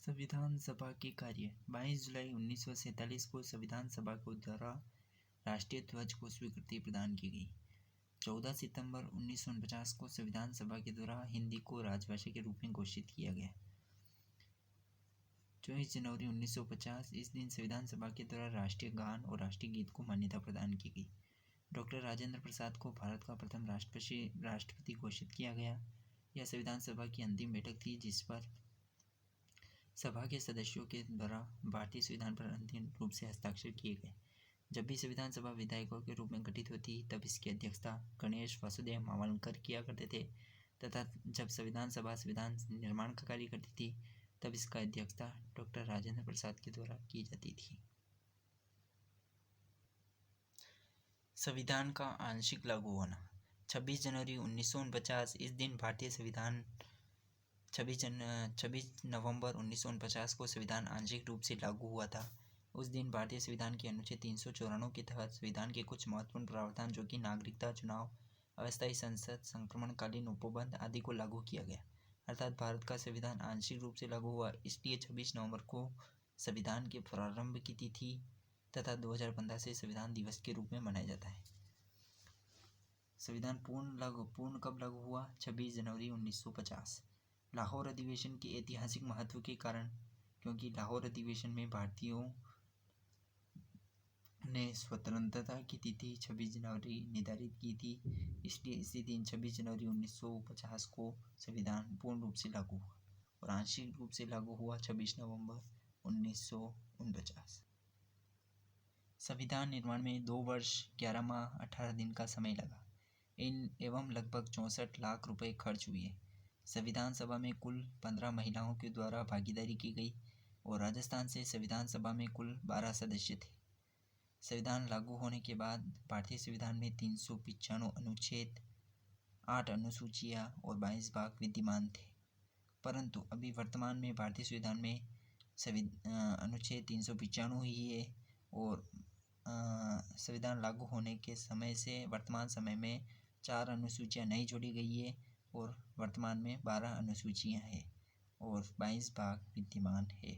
संविधान सभा के कार्य 22 जुलाई 1947 को संविधान सभा को द्वारा राष्ट्रीय ध्वज को स्वीकृति प्रदान की गई। 14 सितंबर 1949 को संविधान सभा के द्वारा हिंदी को राजभाषा के रूप में घोषित किया गया। 24 जनवरी 1950 इस दिन संविधान सभा के द्वारा राष्ट्रीय गान और राष्ट्रीय गीत को मान्यता प्रदान की गई। डॉक्टर राजेंद्र प्रसाद को भारत का प्रथम राष्ट्रपति घोषित किया गया। यह संविधान सभा की अंतिम बैठक थी जिस पर सभा के सदस्यों के द्वारा भारतीय संविधान पर अंतिम रूप से हस्ताक्षर किए गए। जब भी संविधान सभा विधायकों के रूप में गठित होती तब इसकी अध्यक्षता गणेश वासुदेव मावलंकर किया करते थे तथा जब संविधान सभा संविधान निर्माण का कार्य करती थी तब इसका अध्यक्षता डॉक्टर राजेंद्र प्रसाद के द्वारा की जाती थी। संविधान का आंशिक लागू होना 26 जनवरी 1949 इस दिन भारतीय संविधान 26 नवंबर 1949 को संविधान आंशिक रूप से लागू हुआ था। उस दिन भारतीय संविधान के अनुच्छेद 394 के तहत संविधान के कुछ महत्वपूर्ण प्रावधान जो कि नागरिकता, चुनाव, अस्थायी संसद, संक्रमणकालीन उपबंध आदि को लागू किया गया। अर्थात भारत का संविधान आंशिक रूप से लागू हुआ। इसलिए 26 नवंबर को संविधान के प्रारंभ की तिथि तथा 2015 से संविधान दिवस के रूप में मनाया जाता है। संविधान पूर्ण कब लागू हुआ? 26 जनवरी 1950। लाहौर अधिवेशन के ऐतिहासिक महत्व के कारण, क्योंकि लाहौर अधिवेशन में भारतीयों ने स्वतंत्रता की तिथि 26 जनवरी निर्धारित की थी, इसलिए इसी दिन 26 जनवरी 1950 को संविधान पूर्ण रूप से लागू हुआ और आंशिक रूप से लागू हुआ 26 नवंबर 1949। संविधान निर्माण में 2 वर्ष 11 माह 18 दिन का समय लगा एवं लगभग 64 लाख रुपए खर्च हुए। संविधान सभा में कुल 15 महिलाओं के द्वारा भागीदारी की गई और राजस्थान से संविधान सभा में कुल 12 सदस्य थे। संविधान लागू होने के बाद भारतीय संविधान में 395 अनुच्छेद, 8 अनुसूचियां और 22 भाग विद्यमान थे, परंतु अभी वर्तमान में भारतीय संविधान में अनुच्छेद 395 ही है और संविधान लागू होने के समय से वर्तमान समय में 4 अनुसूचियां नई जोड़ी गई है और वर्तमान में 12 अनुसूचियां हैं और 22 भाग विद्यमान है।